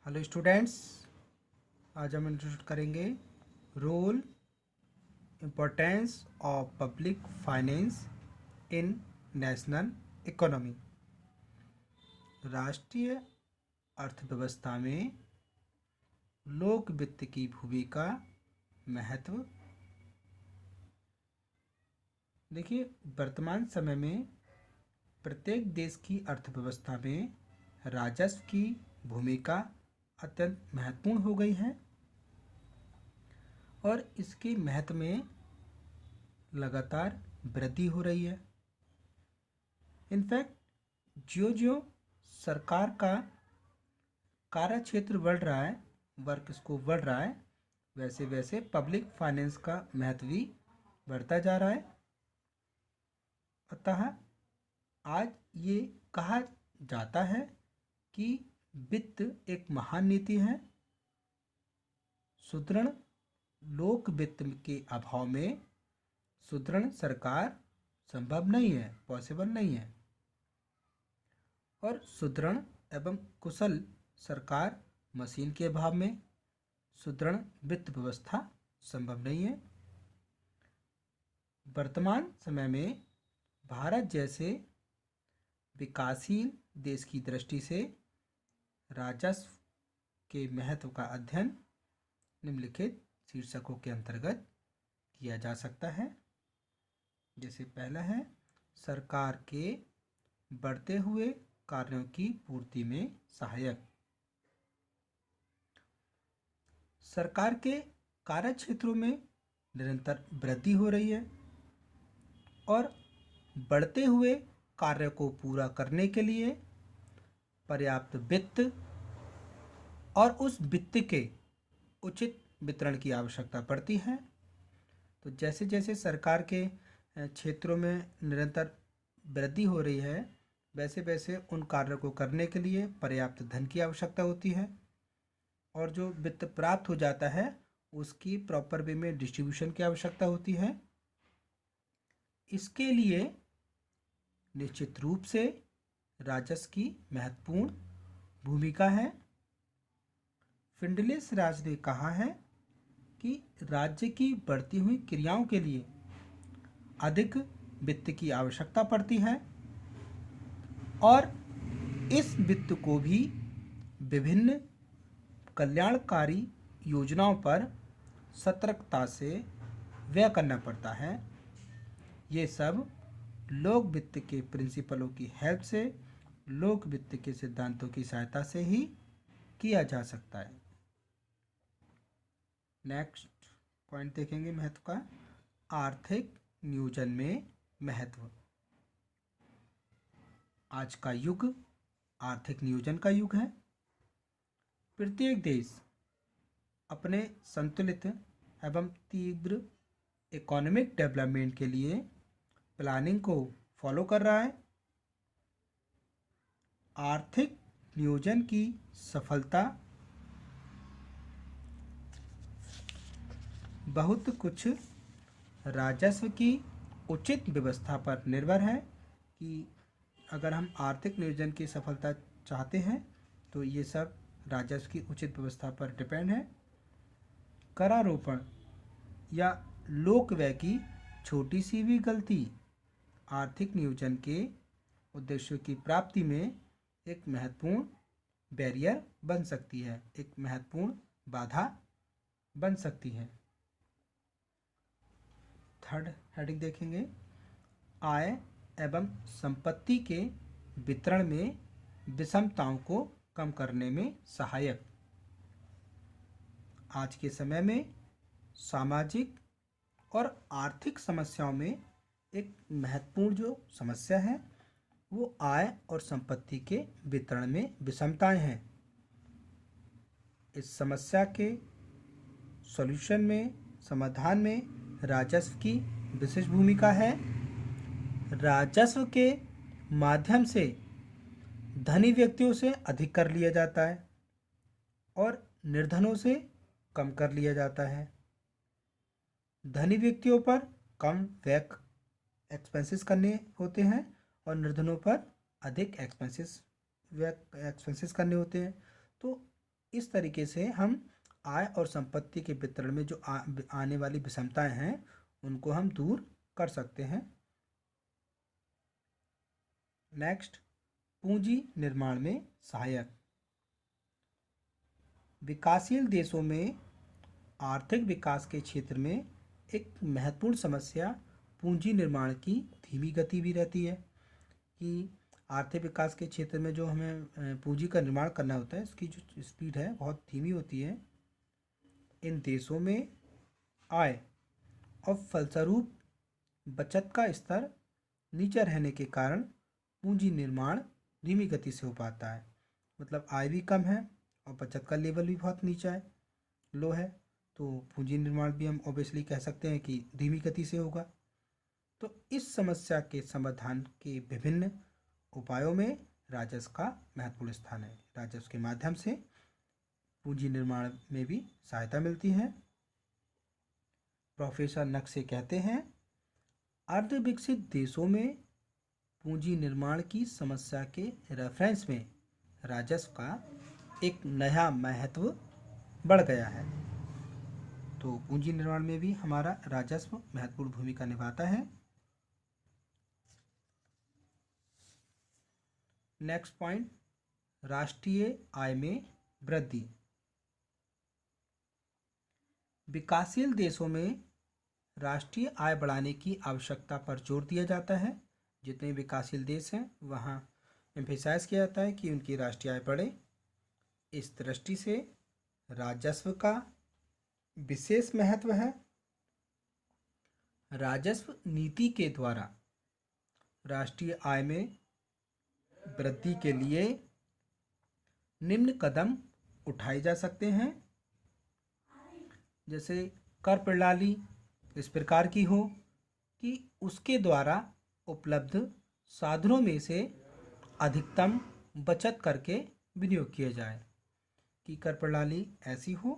Hello students, आज हम introduce करेंगे role importance of public finance in national economy. राष्ट्रीय अर्थव्यवस्था में लोक वित्त की भूमिका महत्व। देखिए, वर्तमान समय में प्रत्येक देश की अर्थव्यवस्था में राजस्व की भूमिका अत्यंत महत्वपूर्ण हो गई है और इसके महत्व में लगातार वृद्धि हो रही है। इनफैक्ट ज्यो ज्यो सरकार का कार्य क्षेत्र बढ़ रहा है, वर्क स्कोप बढ़ रहा है, वैसे वैसे पब्लिक फाइनेंस का महत्व भी बढ़ता जा रहा है। अतः आज ये कहा जाता है कि वित्त एक महान नीति है। सुदृढ़ लोक वित्त के अभाव में सुदृढ़ सरकार संभव नहीं है, पॉसिबल नहीं है। और सुदृढ़ एवं कुशल सरकार मशीन के अभाव में सुदृढ़ वित्त व्यवस्था संभव नहीं है। वर्तमान समय में भारत जैसे विकासशील देश की दृष्टि से राजस्व के महत्व का अध्ययन निम्नलिखित शीर्षकों के अंतर्गत किया जा सकता है। जैसे पहला है सरकार के बढ़ते हुए कार्यों की पूर्ति में सहायक। सरकार के कार्य क्षेत्रों में निरंतर वृद्धि हो रही है और बढ़ते हुए कार्य को पूरा करने के लिए पर्याप्त वित्त और उस वित्त के उचित वितरण की आवश्यकता पड़ती है। तो जैसे जैसे सरकार के क्षेत्रों में निरंतर वृद्धि हो रही है, वैसे वैसे उन कार्यों को करने के लिए पर्याप्त धन की आवश्यकता होती है और जो वित्त प्राप्त हो जाता है उसकी प्रॉपर वे में डिस्ट्रीब्यूशन की आवश्यकता होती है। इसके लिए निश्चित रूप से राजस्व की महत्वपूर्ण भूमिका है। फिंडलेस राज ने कहा है कि राज्य की बढ़ती हुई क्रियाओं के लिए अधिक वित्त की आवश्यकता पड़ती है और इस वित्त को भी विभिन्न कल्याणकारी योजनाओं पर सतर्कता से व्यय करना पड़ता है। ये सब लोक वित्त के प्रिंसिपलों की हेल्प से, लोक वित्त के सिद्धांतों की सहायता से ही किया जा सकता है। नेक्स्ट पॉइंट देखेंगे महत्व का, आर्थिक नियोजन में महत्व। आज का युग आर्थिक नियोजन का युग है। प्रत्येक देश अपने संतुलित एवं तीव्र इकोनॉमिक डेवलपमेंट के लिए प्लानिंग को फॉलो कर रहा है। आर्थिक नियोजन की सफलता बहुत कुछ राजस्व की उचित व्यवस्था पर निर्भर है कि अगर हम आर्थिक नियोजन की सफलता चाहते हैं तो ये सब राजस्व की उचित व्यवस्था पर डिपेंड है। करारोपण या लोक व्यय की छोटी सी भी गलती आर्थिक नियोजन के उद्देश्यों की प्राप्ति में एक महत्वपूर्ण बैरियर बन सकती है, एक महत्वपूर्ण बाधा बन सकती है। थर्ड हेडिंग देखेंगे, आय एवं संपत्ति के वितरण में विषमताओं को कम करने में सहायक। आज के समय में सामाजिक और आर्थिक समस्याओं में एक महत्वपूर्ण जो समस्या है वो आय और संपत्ति के वितरण में विषमताएं हैं। इस समस्या के सॉल्यूशन में, समाधान में राजस्व की विशेष भूमिका है। राजस्व के माध्यम से धनी व्यक्तियों से अधिक कर लिया जाता है और निर्धनों से कम कर लिया जाता है। धनी व्यक्तियों पर कम व्यय एक्सपेंसेस करने होते हैं और निर्धनों पर अधिक एक्सपेंसेस करने होते हैं। तो इस तरीके से हम आय और संपत्ति के वितरण में जो आने वाली विषमताएं हैं उनको हम दूर कर सकते हैं। नेक्स्ट, पूंजी निर्माण में सहायक। विकासशील देशों में आर्थिक विकास के क्षेत्र में एक महत्वपूर्ण समस्या पूंजी निर्माण की धीमी गति भी रहती है कि आर्थिक विकास के क्षेत्र में जो हमें पूंजी का निर्माण करना होता है इसकी जो स्पीड है बहुत धीमी होती है। इन देशों में आय और फलस्वरूप बचत का स्तर नीचे रहने के कारण पूंजी निर्माण धीमी गति से हो पाता है। मतलब आय भी कम है और बचत का लेवल भी बहुत नीचा है, लो है, तो पूंजी निर्माण भी हम ऑब्वियसली कह सकते हैं कि धीमी गति से होगा। तो इस समस्या के समाधान के विभिन्न उपायों में राजस्व का महत्वपूर्ण स्थान है। राजस्व के माध्यम से पूंजी निर्माण में भी सहायता मिलती है। प्रोफेसर नक्शे कहते हैं, अर्धविकसित देशों में पूंजी निर्माण की समस्या के रेफरेंस में राजस्व का एक नया महत्व बढ़ गया है। तो पूंजी निर्माण में भी हमारा राजस्व महत्वपूर्ण भूमिका निभाता है। नेक्स्ट पॉइंट, राष्ट्रीय आय में वृद्धि। विकासशील देशों में राष्ट्रीय आय बढ़ाने की आवश्यकता पर जोर दिया जाता है। जितने विकासशील देश हैं वहाँ एम्फेसाइज किया जाता है कि उनकी राष्ट्रीय आय बढ़े। इस दृष्टि से राजस्व का विशेष महत्व है। राजस्व नीति के द्वारा राष्ट्रीय आय में वृद्धि के लिए निम्न कदम उठाए जा सकते हैं। जैसे कर प्रणाली इस प्रकार की हो कि उसके द्वारा उपलब्ध साधनों में से अधिकतम बचत करके विनियोग किया जाए, कि कर प्रणाली ऐसी हो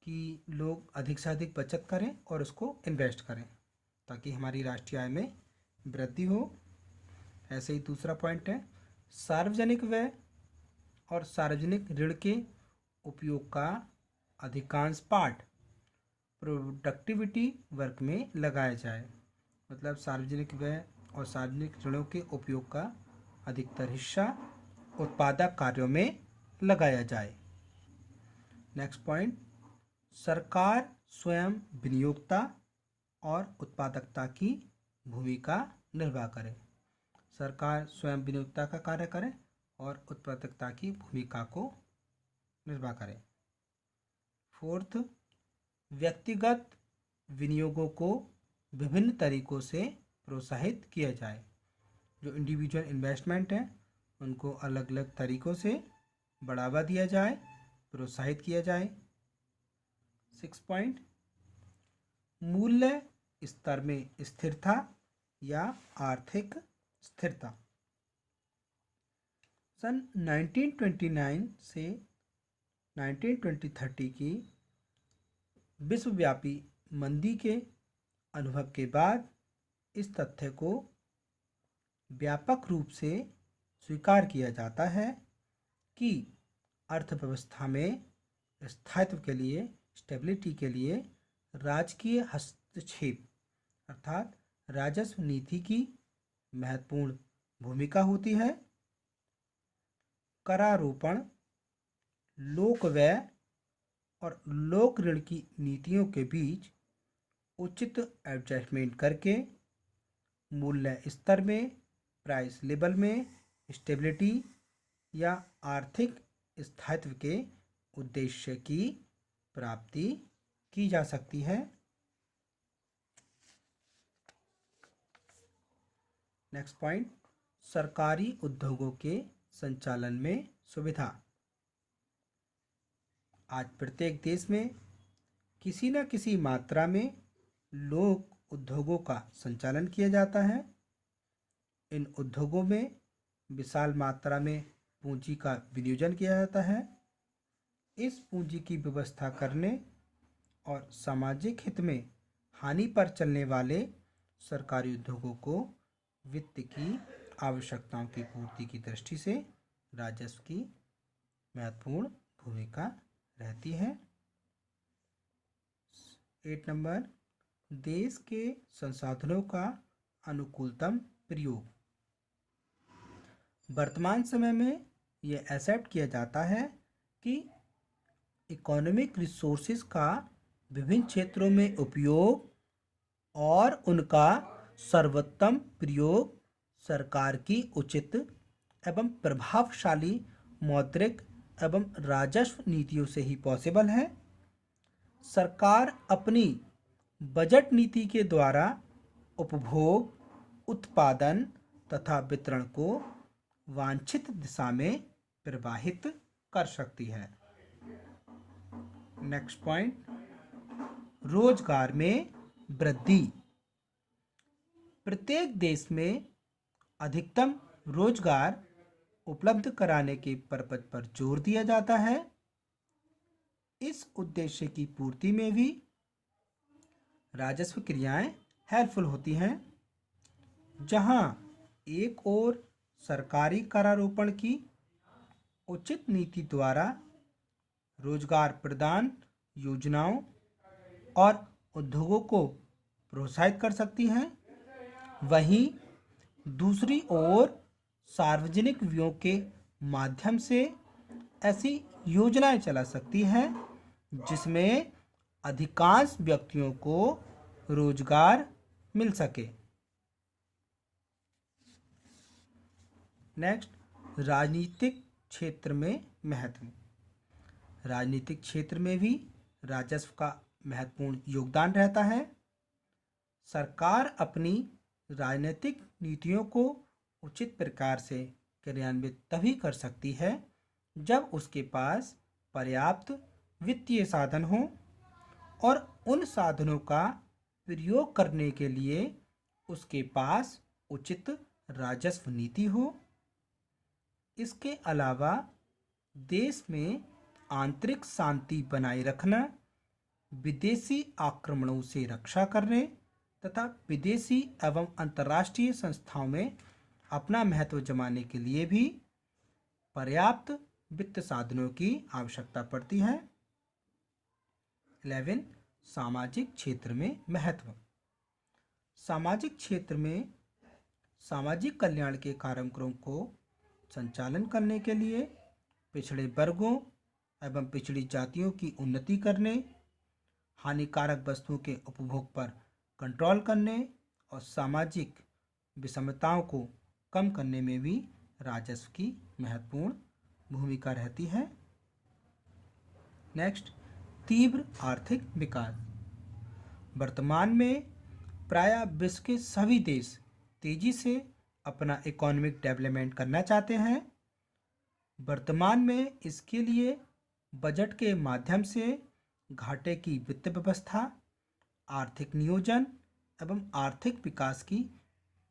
कि लोग अधिक से अधिक बचत करें और उसको इन्वेस्ट करें ताकि हमारी राष्ट्रीय आय में वृद्धि हो। ऐसे ही दूसरा पॉइंट है, सार्वजनिक व्यय और सार्वजनिक ऋण के उपयोग का अधिकांश पार्ट प्रोडक्टिविटी वर्क में लगाया जाए। मतलब सार्वजनिक व्यय और सार्वजनिक ऋणों के उपयोग का अधिकतर हिस्सा उत्पादक कार्यों में लगाया जाए। नेक्स्ट पॉइंट, सरकार स्वयं विनियोगता और उत्पादकता की भूमिका निर्वाह करे। सरकार स्वयं विनियोगता का कार्य करे और उत्पादकता की भूमिका को निर्वाह करे। फोर्थ, व्यक्तिगत विनियोगों को विभिन्न तरीकों से प्रोत्साहित किया जाए। जो इंडिविजुअल इन्वेस्टमेंट है उनको अलग अलग तरीकों से बढ़ावा दिया जाए, प्रोत्साहित किया जाए। 6 पॉइंट, मूल्य स्तर में स्थिरता या आर्थिक स्थिरता। सन 1929 से 1930 की विश्वव्यापी मंदी के अनुभव के बाद इस तथ्य को व्यापक रूप से स्वीकार किया जाता है कि अर्थव्यवस्था में स्थायित्व के लिए, स्टेबिलिटी के लिए राजकीय हस्तक्षेप अर्थात राजस्व नीति की महत्वपूर्ण भूमिका होती है। करारोपण, लोक व्यय और लोक ऋण की नीतियों के बीच उचित एडजस्टमेंट करके मूल्य स्तर में, प्राइस लेवल में स्टेबिलिटी या आर्थिक स्थायित्व के उद्देश्य की प्राप्ति की जा सकती है। नेक्स्ट पॉइंट, सरकारी उद्योगों के संचालन में सुविधा। आज प्रत्येक देश में किसी न किसी मात्रा में लोक उद्योगों का संचालन किया जाता है। इन उद्योगों में विशाल मात्रा में पूंजी का विनियोजन किया जाता है। इस पूंजी की व्यवस्था करने और सामाजिक हित में हानि पर चलने वाले सरकारी उद्योगों को वित्त की आवश्यकताओं की पूर्ति की दृष्टि से राजस्व की महत्वपूर्ण भूमिका रहती है। 8 नंबर, देश के संसाधनों का अनुकूलतम प्रयोग। वर्तमान समय में यह एक्सेप्ट किया जाता है कि इकोनॉमिक रिसोर्सेज का विभिन्न क्षेत्रों में उपयोग और उनका सर्वोत्तम प्रयोग सरकार की उचित एवं प्रभावशाली मौद्रिक एवं राजस्व नीतियों से ही पॉसिबल है। सरकार अपनी बजट नीति के द्वारा उपभोग, उत्पादन तथा वितरण को वांछित दिशा में प्रवाहित कर सकती है। नेक्स्ट पॉइंट, रोजगार में वृद्धि। प्रत्येक देश में अधिकतम रोजगार उपलब्ध कराने के पर्पज पर जोर दिया जाता है। इस उद्देश्य की पूर्ति में भी राजस्व क्रियाएं हेल्पफुल होती हैं। जहां एक ओर सरकारी करारोपण की उचित नीति द्वारा रोजगार प्रदान योजनाओं और उद्योगों को प्रोत्साहित कर सकती हैं, वहीं दूसरी ओर सार्वजनिक व्ययों के माध्यम से ऐसी योजनाएं चला सकती हैं जिसमें अधिकांश व्यक्तियों को रोजगार मिल सके। नेक्स्ट, राजनीतिक क्षेत्र में महत्व। राजनीतिक क्षेत्र में भी राजस्व का महत्वपूर्ण योगदान रहता है। सरकार अपनी राजनीतिक नीतियों को उचित प्रकार से क्रियान्वित तभी कर सकती है जब उसके पास पर्याप्त वित्तीय साधन हो और उन साधनों का प्रयोग करने के लिए उसके पास उचित राजस्व नीति हो। इसके अलावा देश में आंतरिक शांति बनाए रखना, विदेशी आक्रमणों से रक्षा करने तथा विदेशी एवं अंतर्राष्ट्रीय संस्थाओं में अपना महत्व जमाने के लिए भी पर्याप्त वित्त साधनों की आवश्यकता पड़ती है। 11, सामाजिक क्षेत्र में महत्व। सामाजिक क्षेत्र में सामाजिक कल्याण के कार्यक्रमों को संचालन करने के लिए पिछड़े वर्गों एवं पिछड़ी जातियों की उन्नति करने, हानिकारक वस्तुओं के उपभोग पर कंट्रोल करने और सामाजिक विषमताओं को कम करने में भी राजस्व की महत्वपूर्ण भूमिका रहती है। नेक्स्ट, तीव्र आर्थिक विकास। वर्तमान में प्रायः विश्व के सभी देश तेजी से अपना इकोनॉमिक डेवलपमेंट करना चाहते हैं। वर्तमान में इसके लिए बजट के माध्यम से घाटे की वित्त व्यवस्था, आर्थिक नियोजन एवं आर्थिक विकास की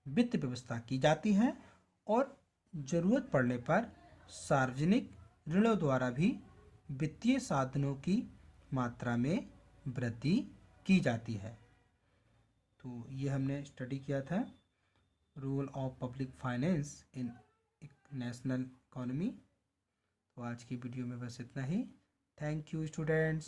वित्त व्यवस्था की जाती है और जरूरत पड़ने पर सार्वजनिक ऋणों द्वारा भी वित्तीय साधनों की मात्रा में वृद्धि की जाती है। तो ये हमने स्टडी किया था role of public finance in national economy. तो आज की वीडियो में बस इतना ही। Thank you students.